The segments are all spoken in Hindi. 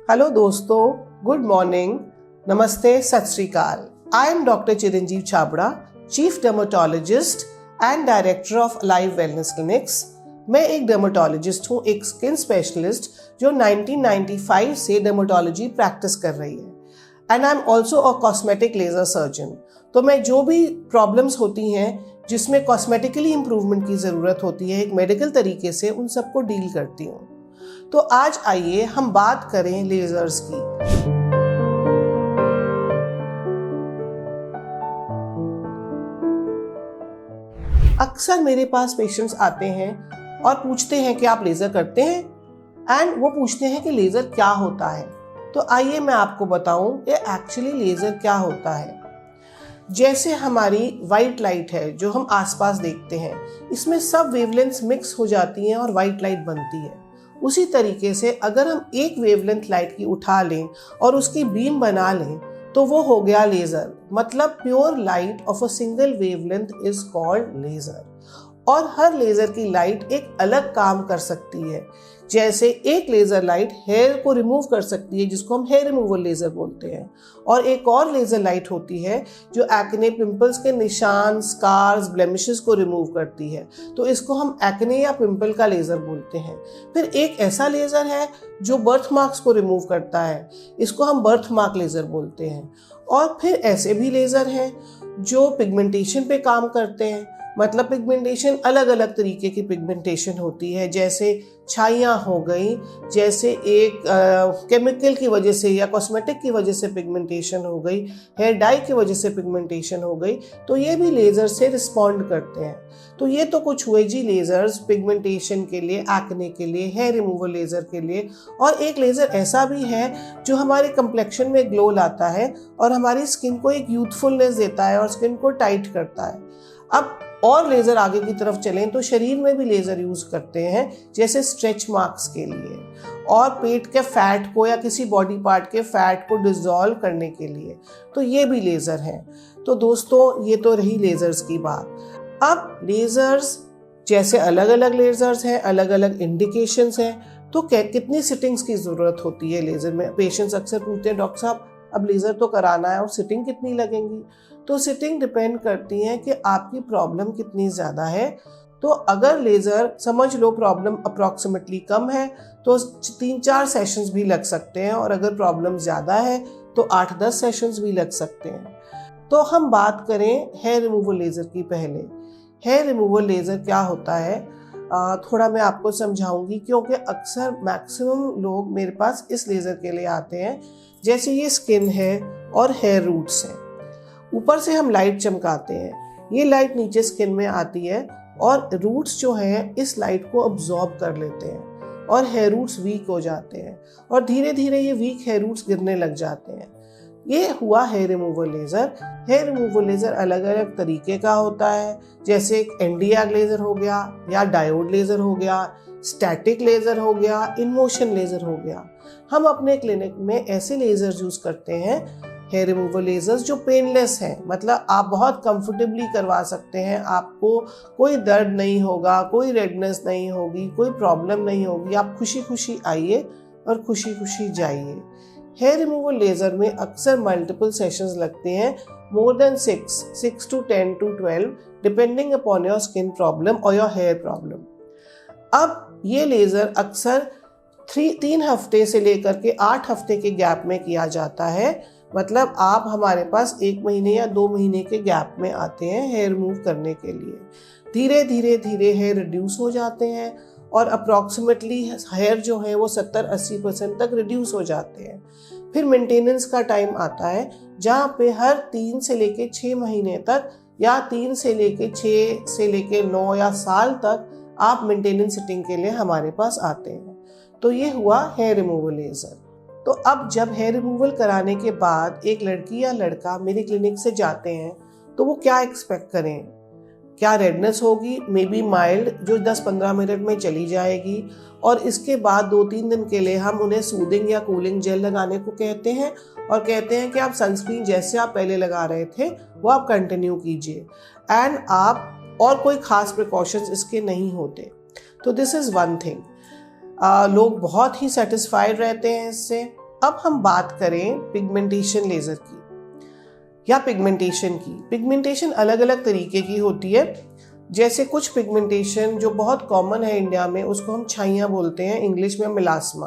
हेलो दोस्तों, गुड मॉर्निंग, नमस्ते, सत श्री अकाल। I am doctor Chiranjeev Chhabra, chief dermatologist and director of alive wellness clinics. मैं एक डर्मेटोलॉजिस्ट हूँ, एक स्किन स्पेशलिस्ट जो 1995 से डर्मेटोलॉजी प्रैक्टिस कर रही है। And I am also a cosmetic laser surgeon. तो मैं जो भी प्रॉब्लम्स होती हैं जिसमें कॉस्मेटिकली इम्प्रूवमेंट की ज़रूरत होती है, एक मेडिकल तरीके से उन सबको डील करती हूँ। तो आज आइए हम बात करें लेजर्स की। अक्सर मेरे पास पेशेंट्स आते हैं और पूछते हैं कि आप लेज़र करते हैं, एंड वो पूछते हैं कि लेज़र क्या होता है। तो आइए मैं आपको बताऊं कि एक्चुअली लेज़र क्या होता है। जैसे हमारी वाइट लाइट है जो हम आसपास देखते हैं, इसमें सब वेवलेंथ्स मिक्स हो जाती हैं और वाइट लाइट बनती है। उसी तरीके से अगर हम एक वेवलेंथ लाइट की उठा लें और उसकी बीम बना लें तो वो हो गया लेज़र। मतलब pure light of a single wavelength is called laser. और हर लेज़र की लाइट एक अलग काम कर सकती है। जैसे एक लेज़र लाइट हेयर को रिमूव कर सकती है, जिसको हम हेयर रिमूवल लेज़र बोलते हैं, और एक और लेज़र लाइट होती है जो एक्ने, पिंपल्स के निशान, स्कार्स, ब्लेमिशेस को रिमूव करती है। तो इसको हम एक्ने या पिंपल का लेज़र बोलते हैं। फिर एक ऐसा लेज़र है जो बर्थ मार्क्स को रिमूव करता है, इसको हम बर्थ मार्क लेज़र बोलते हैं। और फिर ऐसे भी लेज़र हैं जो पिगमेंटेशन पे काम करते हैं। मतलब पिगमेंटेशन, अलग अलग तरीके की पिगमेंटेशन होती है, जैसे छाइयाँ हो गई, जैसे एक केमिकल की वजह से या कॉस्मेटिक की वजह से पिगमेंटेशन हो गई, हेयर डाई की वजह से पिगमेंटेशन हो गई, तो ये भी लेज़र से रिस्पॉन्ड करते हैं। तो ये तो कुछ हुए जी लेज़र्स पिगमेंटेशन के लिए, एक्ने के लिए, हेयर रिमूवल लेज़र के लिए। और एक लेज़र ऐसा भी है जो हमारे कंप्लेक्शन में ग्लो लाता है और हमारी स्किन को एक यूथफुलनेस देता है और स्किन को टाइट करता है। अब और लेज़र आगे की तरफ चलें तो शरीर में भी लेज़र यूज़ करते हैं, जैसे स्ट्रेच मार्क्स के लिए, और पेट के फैट को या किसी बॉडी पार्ट के फैट को डिसॉल्व करने के लिए। तो ये भी लेज़र हैं। तो दोस्तों, ये तो रही लेज़र्स की बात। अब लेज़र्स जैसे अलग अलग लेज़र्स हैं, अलग अलग इंडिकेशंस हैं, तो कितनी सिटिंग्स की ज़रूरत होती है लेज़र में। पेशेंट्स अक्सर पूछते हैं, डॉक्टर साहब अब लेज़र तो कराना है और सिटिंग कितनी लगेंगी। तो सिटिंग डिपेंड करती है कि आपकी प्रॉब्लम कितनी ज़्यादा है। तो अगर लेज़र, समझ लो प्रॉब्लम अप्रॉक्सीमेटली कम है, तो 3-4 सेशंस भी लग सकते हैं, और अगर प्रॉब्लम ज़्यादा है तो 8-10 सेशंस भी लग सकते हैं। तो हम बात करें हेयर रिमूवल लेज़र की। पहले हेयर रिमूवल लेज़र क्या होता है थोड़ा मैं आपको समझाऊंगी, क्योंकि अक्सर मैक्सिमम लोग मेरे पास इस लेज़र के लिए आते हैं। जैसे ये स्किन है और हेयर रूट्स हैं, ऊपर से हम लाइट चमकाते हैं, ये लाइट नीचे स्किन में आती है और रूट्स जो हैं इस लाइट को अब्जॉर्ब कर लेते हैं और हेयर रूट्स वीक हो जाते हैं, और धीरे धीरे ये वीक हेयर रूट्स गिरने लग जाते हैं। ये हुआ hair removal laser. Hair removal laser अलग अलग तरीके का होता है, जैसे एक एनडीआर लेज़र हो गया, या डायोड लेज़र हो गया, स्टैटिक लेज़र हो गया, इन मोशन लेज़र हो गया। हम अपने क्लिनिक में ऐसे लेज़र यूज़ करते हैं, हेयर रिमूवल लेज़र्स, जो पेनलेस हैं। मतलब आप बहुत कंफर्टेबली करवा सकते हैं, आपको कोई दर्द नहीं होगा, कोई रेडनेस नहीं होगी, कोई प्रॉब्लम नहीं होगी। आप खुशी खुशी आइए और खुशी खुशी जाइए। हेयर रिमूवल लेज़र में अक्सर मल्टीपल सेशंस लगते हैं, more than 6 to 10 to 12, depending upon your skin problem और योर हेयर प्रॉब्लम। अब ये लेज़र अक्सर 3 हफ्ते से लेकर के 8 हफ्ते के गैप में किया जाता है। मतलब आप हमारे पास 1 महीने या 2 महीने के गैप में आते हैं हेयर रिमूव करने के लिए। धीरे धीरे धीरे हेयर रिड्यूस हो जाते हैं और अप्रॉक्सीमेटली हेयर जो है वो 70-80% तक रिड्यूस हो जाते हैं। फिर मेंटेनेंस का टाइम आता है, जहाँ पे हर 3 से लेके 6 महीने तक, या 3 से लेके 6 से लेके 9 या साल तक आप मेंटेनेंस सिटिंग के लिए हमारे पास आते हैं। तो ये हुआ हेयर रिमूवल लेज़र। तो अब जब हेयर रिमूवल कराने के बाद एक लड़की या लड़का मेरे क्लिनिक से जाते हैं, तो वो क्या एक्सपेक्ट करें? क्या रेडनेस होगी, मे बी माइल्ड, जो 10-15 मिनट में चली जाएगी, और इसके बाद 2-3 दिन के लिए हम उन्हें सूदिंग या कूलिंग जेल लगाने को कहते हैं, और कहते हैं कि आप सनस्क्रीन जैसे आप पहले लगा रहे थे वो आप कंटिन्यू कीजिए, एंड आप और कोई खास प्रिकॉशंस इसके नहीं होते। तो दिस इज़ वन थिंग। लोग बहुत ही सेटिस्फाइड रहते हैं इससे। अब हम बात करें पिगमेंटेशन लेज़र की या पिगमेंटेशन की। पिगमेंटेशन अलग अलग तरीके की होती है। जैसे कुछ पिगमेंटेशन जो बहुत कॉमन है इंडिया में, उसको हम छाइयाँ बोलते हैं, इंग्लिश में मिलास्मा।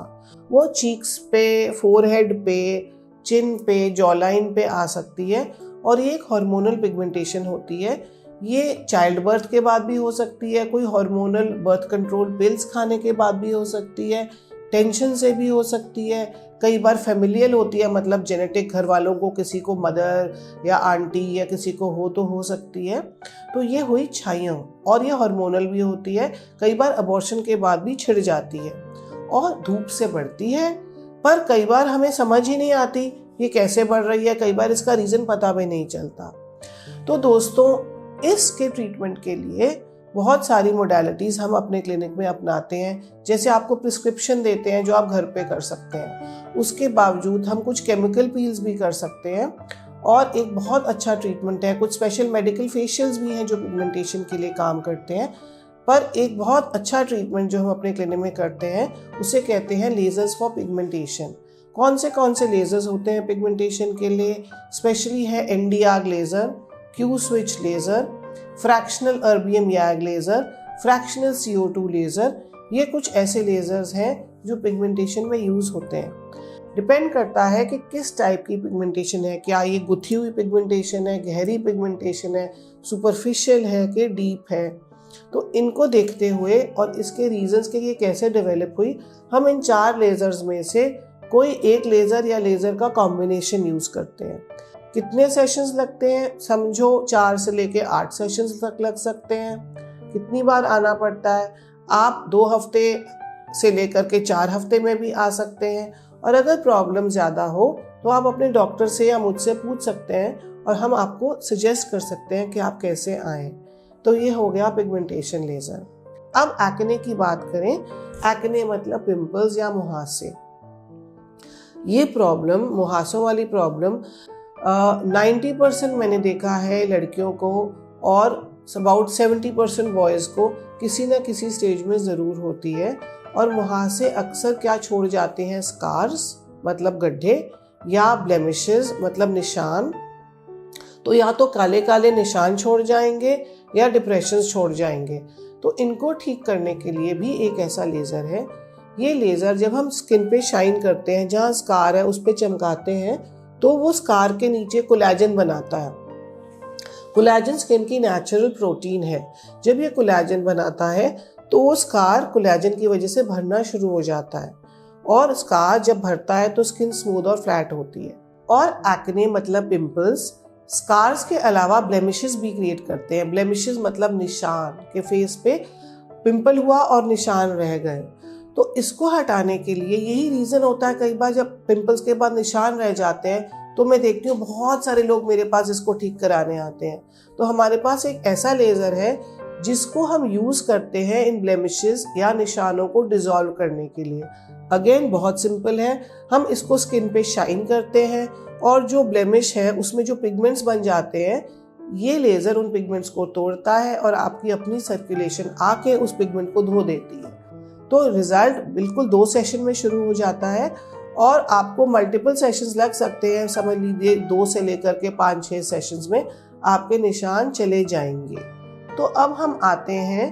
वो चीक्स पे, फोरहेड पे, चिन पे, जॉलाइन पे आ सकती है और ये एक हार्मोनल पिगमेंटेशन होती है। ये चाइल्ड बर्थ के बाद भी हो सकती है, कोई हार्मोनल बर्थ कंट्रोल पिल्स खाने के बाद भी हो सकती है, टेंशन से भी हो सकती है, कई बार फैमिलियल होती है, मतलब जेनेटिक घर वालों को, किसी को मदर या आंटी या किसी को हो तो हो सकती है। तो ये हुई छाइयाँ और ये हार्मोनल भी होती है, कई बार अबॉर्शन के बाद भी छिड़ जाती है और धूप से बढ़ती है। पर कई बार हमें समझ ही नहीं आती ये कैसे बढ़ रही है, कई बार इसका रीज़न पता भी नहीं चलता। तो दोस्तों, इसके ट्रीटमेंट के लिए बहुत सारी मोडालिटीज़ हम अपने क्लिनिक में अपनाते हैं। जैसे आपको प्रिस्क्रिप्शन देते हैं जो आप घर पे कर सकते हैं, उसके बावजूद हम कुछ केमिकल पील्स भी कर सकते हैं और एक बहुत अच्छा ट्रीटमेंट है। कुछ स्पेशल मेडिकल फेशियल्स भी हैं जो पिगमेंटेशन के लिए काम करते हैं। पर एक बहुत अच्छा ट्रीटमेंट जो हम अपने क्लिनिक में करते हैं उसे कहते हैं लेजर्स फॉर पिगमेंटेशन। कौन से लेजर्स होते हैं पिगमेंटेशन के लिए? स्पेशली है Nd:YAG laser, Q switch laser, fractional erbium YAG laser, fractional CO2 laser. ये कुछ ऐसे लेज़र्स हैं जो पिगमेंटेशन में यूज़ होते हैं। डिपेंड करता है कि किस टाइप की पिगमेंटेशन है, क्या ये गुथी हुई पिगमेंटेशन है, गहरी पिगमेंटेशन है, सुपरफिशियल है कि डीप है। तो इनको देखते हुए और इसके रीजंस के ये कैसे डेवलप हुई, हम इन 4 लेज़र्स में से कोई एक लेज़र या लेज़र का कॉम्बिनेशन यूज़ करते हैं। कितने सेशंस लगते हैं? समझो 4 से लेके 8 सेशंस तक लग सकते हैं। कितनी बार आना पड़ता है? आप 2 हफ्ते से लेकर के 4 हफ्ते में भी आ सकते हैं। और अगर प्रॉब्लम ज़्यादा हो तो आप अपने डॉक्टर से या मुझसे पूछ सकते हैं और हम आपको सजेस्ट कर सकते हैं कि आप कैसे आएँ। तो ये हो गया पिगमेंटेशन लेज़र। अब एक्ने की बात करें। एक्ने मतलब पिंपल्स या मुहासे। ये प्रॉब्लम, मुहासों वाली प्रॉब्लम 90% मैंने देखा है लड़कियों को और अबाउट 70% बॉयज़ को किसी न किसी स्टेज में ज़रूर होती है। और मुहासे अक्सर क्या छोड़ जाते हैं? स्कार्स मतलब गड्ढे, या ब्लेमिशेस मतलब निशान। तो या तो काले काले निशान छोड़ जाएंगे या डिप्रेशन छोड़ जाएंगे। तो इनको ठीक करने के लिए भी एक ऐसा लेज़र है। ये लेज़र जब हम स्किन पे शाइन करते हैं, जहाँ स्कार है उस पे चमकाते हैं, तो वो स्कार के नीचे कोलेजन बनाता है। कोलेजन स्किन की नेचुरल प्रोटीन है। जब ये कोलेजन बनाता है तो वो स्कार कोलेजन की वजह से भरना शुरू हो जाता है और स्कार जब भरता है तो स्किन स्मूथ और फ्लैट होती है। और एक्ने मतलब पिंपल्स स्कार्स के अलावा ब्लेमिशेस भी क्रिएट करते हैं। ब्लेमिशेस मतलब निशान, के फेस पे पिंपल हुआ और निशान रह गए। तो इसको हटाने के लिए यही रीज़न होता है। कई बार जब पिंपल्स के बाद निशान रह जाते हैं तो मैं देखती हूँ बहुत सारे लोग मेरे पास इसको ठीक कराने आते हैं। तो हमारे पास एक ऐसा लेज़र है जिसको हम यूज़ करते हैं इन ब्लेमिशेस या निशानों को डिज़ोल्व करने के लिए। अगेन बहुत सिंपल है। हम इसको स्किन पे शाइन करते हैं और जो ब्लेमिश है उसमें जो पिगमेंट्स बन जाते हैं, ये लेज़र उन पिगमेंट्स को तोड़ता है और आपकी अपनी सर्कुलेशन आके उस पिगमेंट को धो देती है। तो रिजल्ट बिल्कुल 2 सेशन में शुरू हो जाता है और आपको मल्टीपल सेशंस लग सकते हैं। समझ लीजिए 2 से लेकर के 5-6 सेशंस में आपके निशान चले जाएंगे। तो अब हम आते हैं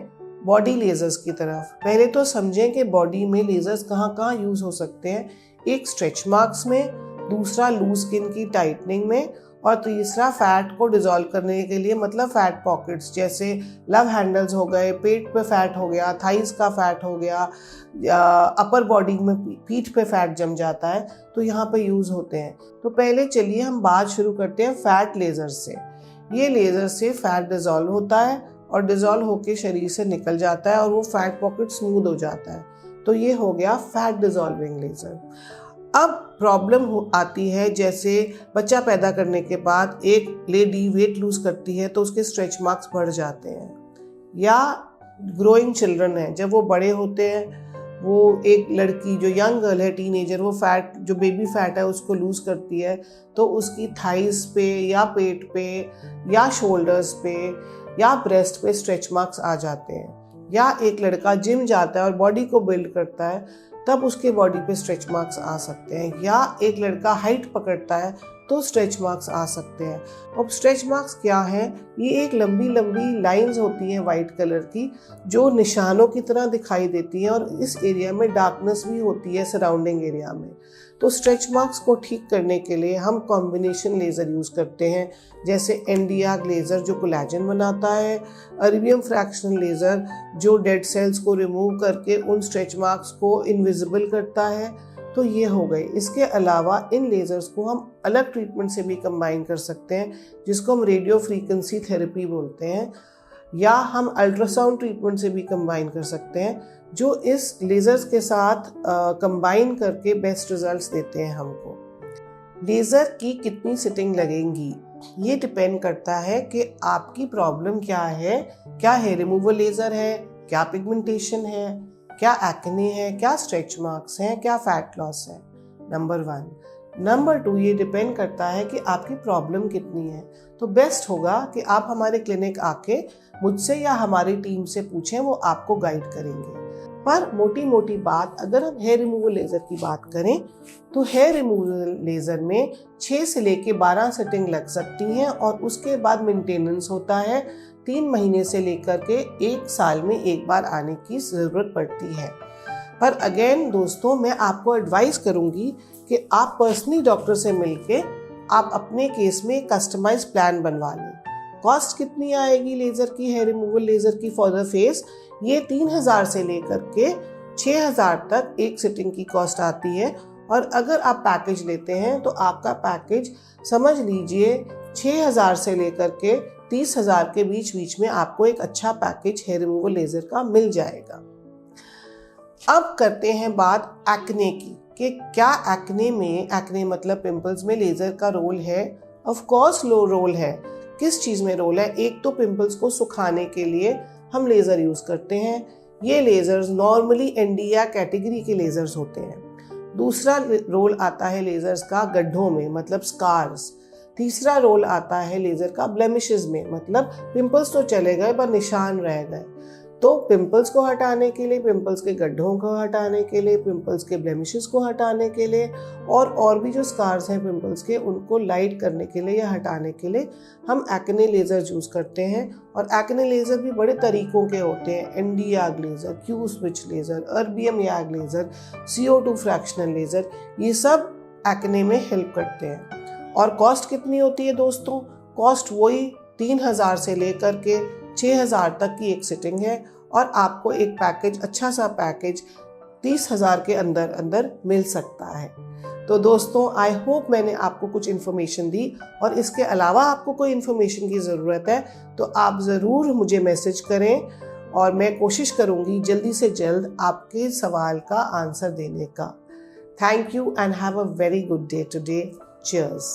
बॉडी लेज़र्स की तरफ। पहले तो समझें कि बॉडी में लेज़र्स कहाँ कहाँ यूज़ हो सकते हैं। एक स्ट्रेच मार्क्स में, दूसरा लूज स्किन की टाइटनिंग में, और तीसरा फैट को डिज़ोल्व करने के लिए, मतलब फैट पॉकेट्स जैसे लव हैंडल्स हो गए, पेट पे फैट हो गया, थाइस का फैट हो गया, अपर बॉडी में पीठ पे फैट जम जाता है, तो यहाँ पे यूज़ होते हैं। तो पहले चलिए हम बात शुरू करते हैं फैट लेज़र से। ये लेज़र से फैट डिज़ोल्व होता है और डिज़ोल्व होकर शरीर से निकल जाता है और वो फैट पॉकेट स्मूथ हो जाता है। तो ये हो गया फैट डिज़ोल्विंग लेज़र। अब प्रॉब्लम आती है, जैसे बच्चा पैदा करने के बाद एक लेडी वेट लूज करती है तो उसके स्ट्रेच मार्क्स बढ़ जाते हैं, या ग्रोइंग चिल्ड्रन है, जब वो बड़े होते हैं, वो एक लड़की जो यंग गर्ल है, टीनेजर, वो फैट जो बेबी फैट है उसको लूज करती है तो उसकी थाइस पे या पेट पे या शोल्डर्स पे या ब्रेस्ट पे स्ट्रेच मार्क्स आ जाते हैं। या एक लड़का जिम जाता है और बॉडी को बिल्ड करता है तब उसके बॉडी पे स्ट्रेच मार्क्स आ सकते हैं, या एक लड़का हाइट पकड़ता है तो स्ट्रेच मार्क्स आ सकते हैं। अब स्ट्रेच मार्क्स क्या है? ये एक लंबी लंबी लाइंस होती हैं वाइट कलर की, जो निशानों की तरह दिखाई देती हैं, और इस एरिया में डार्कनेस भी होती है सराउंडिंग एरिया में। तो स्ट्रेच मार्क्स को ठीक करने के लिए हम कॉम्बिनेशन लेज़र यूज़ करते हैं, जैसे एनडीआर लेज़र जो कोलेजन बनाता है, अर्बियम फ्रैक्शनल लेज़र जो डेड सेल्स को रिमूव करके उन स्ट्रेच मार्क्स को इनविजिबल करता है। तो ये हो गए। इसके अलावा इन लेज़र्स को हम अलग ट्रीटमेंट से भी कंबाइन कर सकते हैं, जिसको हम रेडियो फ्रीक्वेंसी थेरेपी बोलते हैं, या हम अल्ट्रासाउंड ट्रीटमेंट से भी कंबाइन कर सकते हैं, जो इस लेज़र्स के साथ कंबाइन करके बेस्ट रिजल्ट्स देते हैं हमको। लेज़र की कितनी सिटिंग लगेंगी ये डिपेंड करता है कि आपकी प्रॉब्लम क्या है। क्या हेयर रिमूवल लेज़र है, क्या पिगमेंटेशन है, क्या एक्ने है, क्या स्ट्रेच मार्क्स हैं, क्या फैट लॉस है, नंबर 1। नंबर 2, ये डिपेंड करता है कि आपकी प्रॉब्लम कितनी है। तो बेस्ट होगा कि आप हमारे क्लिनिक आके मुझसे या हमारी टीम से पूछें, वो आपको गाइड करेंगे। पर मोटी मोटी बात, अगर हम हेयर रिमूवल लेज़र की बात करें तो हेयर रिमूवल लेज़र में 6 से लेके 12 सेटिंग लग सकती हैं, और उसके बाद मेंटेनेंस होता है। 3 महीने से लेकर के 1 साल में एक बार आने की ज़रूरत पड़ती है। पर अगेन दोस्तों, मैं आपको एडवाइस करूंगी कि आप पर्सनली डॉक्टर से मिलके आप अपने केस में कस्टमाइज प्लान बनवा लें। कॉस्ट कितनी आएगी लेज़र की, हेयर रिमूवल लेज़र की फॉर द फेस? ये 3000 से लेकर के 6000 तक एक सिटिंग की कॉस्ट आती है। और अगर आप पैकेज लेते हैं तो आपका पैकेज समझ लीजिए 6000 से लेकर के 30,000 के बीच में आपको एक अच्छा पैकेज हेयर रिमूवल लेज़र का मिल जाएगा। अब करते हैं बात एक्ने की, कि क्या एक्ने में, एक्ने मतलब पिंपल्स में लेज़र का रोल है? ऑफ कोर्स रोल है। किस चीज़ में रोल है? एक तो पिंपल्स को सुखाने के लिए हम लेज़र यूज़ करते हैं। ये लेज़र्स नॉर्मली एनडीआर कैटेगरी के लेज़र्स होते हैं। दूसरा रोल आता है लेज़र्स का गड्ढों में, मतलब स्कार्स। तीसरा रोल आता है लेज़र का ब्लेमिशेस में, मतलब पिंपल्स तो चले गए पर निशान रह गए। तो पिंपल्स को हटाने के लिए, पिंपल्स के गड्ढों को हटाने के लिए, पिंपल्स के ब्लेमिशेस को हटाने के लिए, और भी जो स्कार्स हैं पिंपल्स के, उनको लाइट करने के लिए या हटाने के लिए हम एक्ने लेज़र यूज़ करते हैं। और एक्ने लेज़र भी बड़े तरीक़ों के होते हैं, NDR laser, Q switch laser, erbium याग लेज़र, CO2 फ्रैक्शनल लेज़र, ये सब एक्ने में हेल्प करते हैं। और कॉस्ट कितनी होती है दोस्तों? कॉस्ट वही 3000 से लेकर के 6000 तक की एक सिटिंग है, और आपको एक पैकेज, अच्छा सा पैकेज 30,000 के अंदर मिल सकता है। तो दोस्तों, आई होप मैंने आपको कुछ इन्फॉर्मेशन दी, और इसके अलावा आपको कोई इन्फॉर्मेशन की ज़रूरत है तो आप ज़रूर मुझे मैसेज करें, और मैं कोशिश करूँगी जल्दी से जल्द आपके सवाल का आंसर देने का। Thank you and have a very good day today. Cheers.